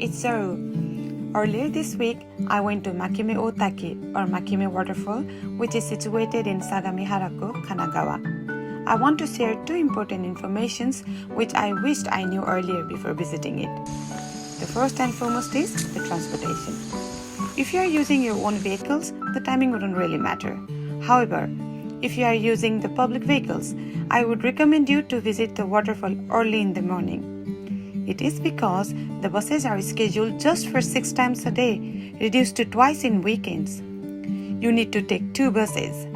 it's Saru. Earlier this week, I went to Makime Ootaki or Makime waterfall, which is situated in Sagamiharaku, Kanagawa. I want to share two important informations which I wished I knew earlier before visiting it. The first and foremost is the transportation. If you are using your own vehicles, the timing wouldn't really matter. However, if you are using the public vehicles, I would recommend you to visit the waterfall early in the morning. It is because the buses are scheduled just for 6 times a day, reduced to twice in weekends. You need to take 2 buses.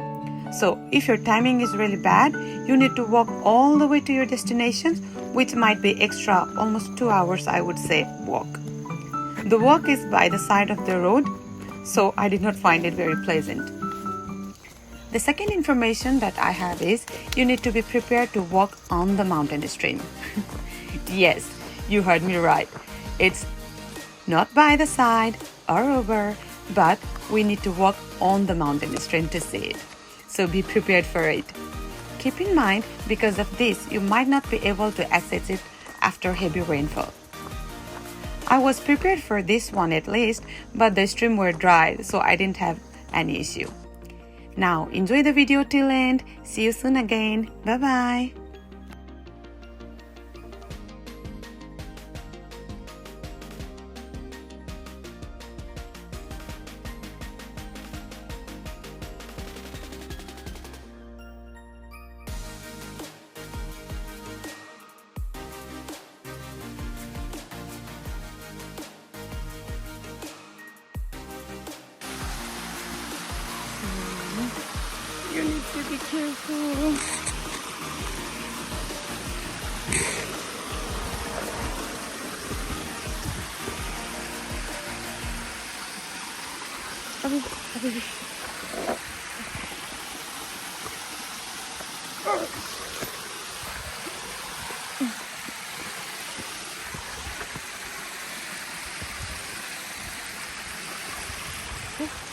So if your timing is really bad, you need to walk all the way to your destination, which might be extra, almost 2 hours I would say, walk. The walk is by the side of the road, so I did not find it very pleasant. The second information that I have is you need to be prepared to walk on the mountain stream. Yes, you heard me right. It's not by the side or over, but we need to walk on the mountain stream to see it. So be prepared for it. Keep in mind, because of this, you might not be able to access it after heavy rainfall. I was prepared for this one at least, but the stream were dry, so I didn't have any issue. Now, enjoy the video till end. See you soon again. Bye-bye. You need to be careful.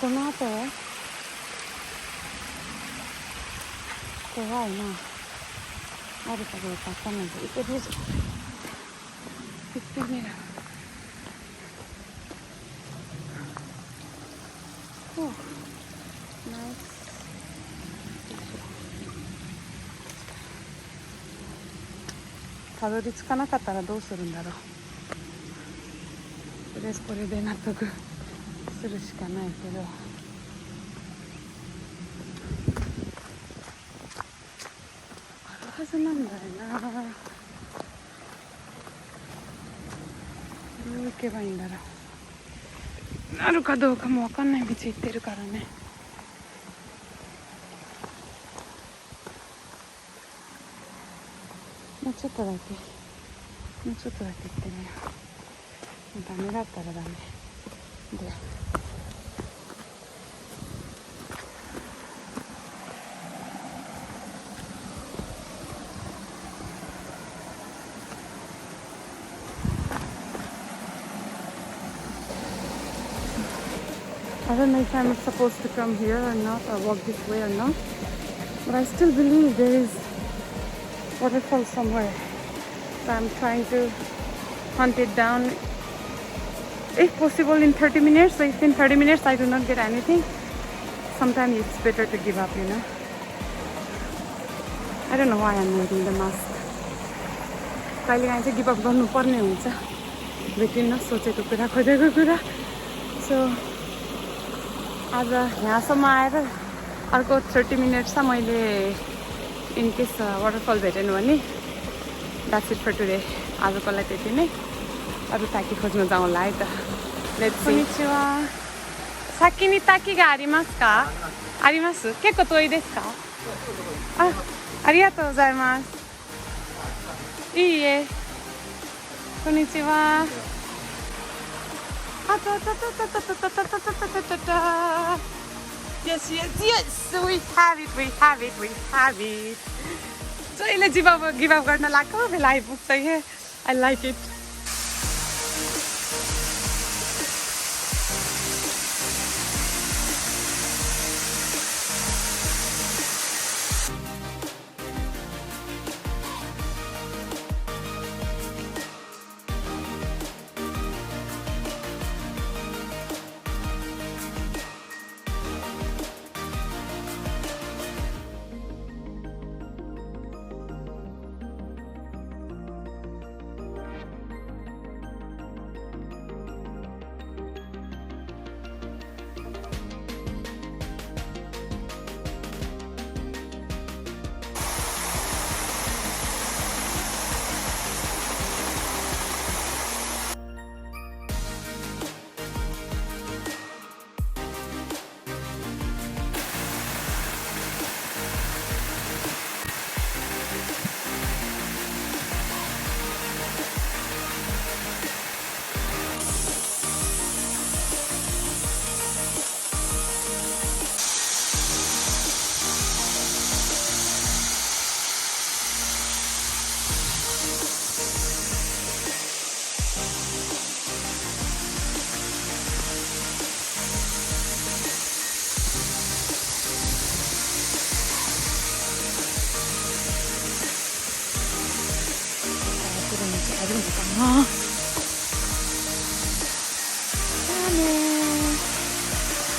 この後は怖いな。あるかどうかわかんないけど、行ってどうぞ。行ってみる。おう、ナイス。たどり着かなかったらどうするんだろう。とりあえずこれで納得するしかないけど。はずなんだよな。どう行けばいいんだろう。なるかどうかも分かんない道行ってるからね。もうちょっとだけ行ってみよう。ダメだったらダメで。I don't know if I'm supposed to come here or not, or walk this way or not, but I still believe there is waterfall somewhere. So I'm trying to hunt it down, if possible in 30 minutes. So if in 30 minutes I do not get anything, sometimes it's better to give up, you know. I don't know why I'm wearing the mask. कहिले काहीँ चाहिँ give up गर्नुपर्ने हुन्छ, भेटिन्न सोचेको कुरा खोजेको कुरा. So आज यहाँसम्म आएर अर्को 30 मिनट्समा मैले इनकेस वाटरफल भेटेन भने द्याट्स इट फर टुडे. आजको लागि त्यति नै. अरू ताकी खोज्न जाउँला है त. Let's see. कोनिचिवा. साकी नि ताकी गा आरिमासु का? आरिमासु. केको तोई देसु का? आरिगातो गोजाइमासु. इए. Konnichiwa. Yes, we have it. So let's give up गर्न लाग्यो बेला आइपुग्छ के. I like it.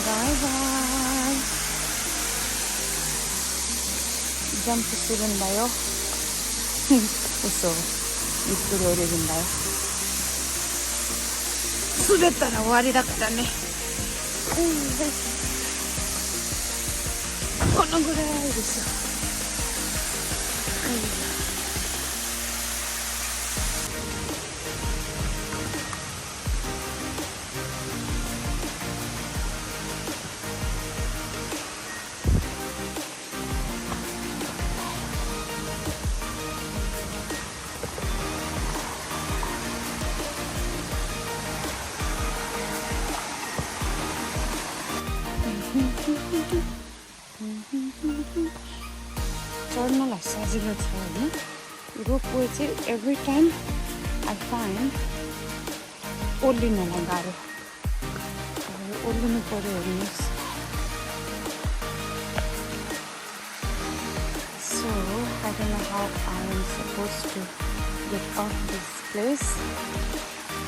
바이바이. 점프 쓰는다요? 웃어. 입술이 오래진다요? 滑ったら終わりだからね。このぐらいですよ。Journal sajiलो छ हैन रोपवे चाहिँ every time I find ओर्लिनलाई गाह्रो ओर्लिनु पर्यो हेर्नुहोस् So I don't know how I am supposed to get off this place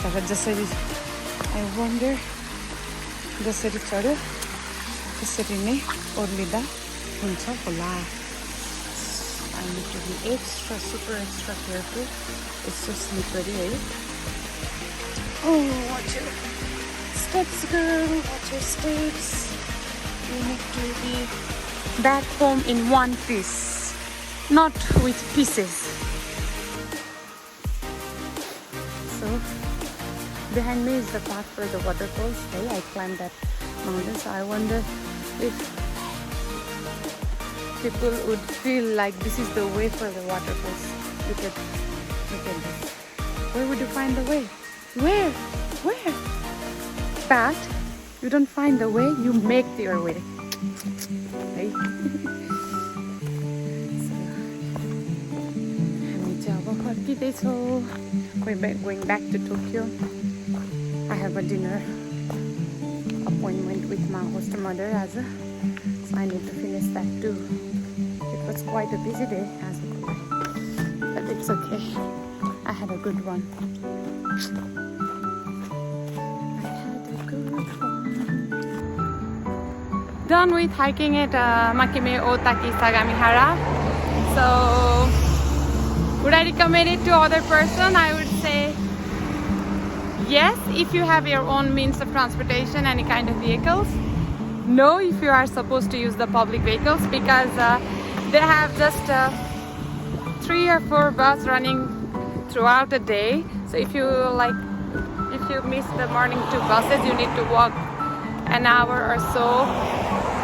तर जसरी I wonder जसरी चढ्यो त्यसरी नै ओर्लिँदा हुन्छ होला I need to be super extra careful. It's so slippery, right? Oh, watch your steps, girl. Watch your steps. You need to be back home in one piece, not with pieces. So, behind me is the path for the waterfalls. Hey, I climbed that mountain, so I wonder if people would feel like this is the way for the waterfalls. Look at this. Where would you find the way? Where? But you don't find the way, you make your way. Hey. So, we're going back to Tokyo. I have a dinner appointment with my host mother as a, so I need to finish that too. It was quite a busy day as well, but it's okay. I had a good one. Done with hiking at Makime Ootaki Sagamihara. So would I recommend it to other person? I would say yes if you have your own means of transportation, any kind of vehicles. No if you are supposed to use the public vehicles, because they have just 3 or 4 buses running throughout the day. So if you miss the morning 2 buses, you need to walk an hour or so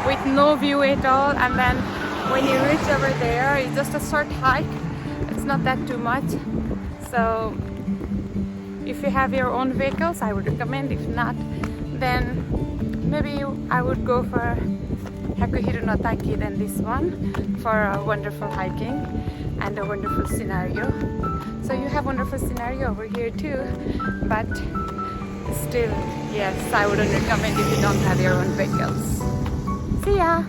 with no view at all, and then when you reach over there, it's just a short hike. It's not that too much. So if you have your own vehicles, I would recommend. If not, then maybe I would go for Tsukiyono-Higashino than this one, for a wonderful hiking and a wonderful scenario. So you have wonderful scenario over here too, but still, yes, I wouldn't recommend if you don't have your own vehicles. See ya!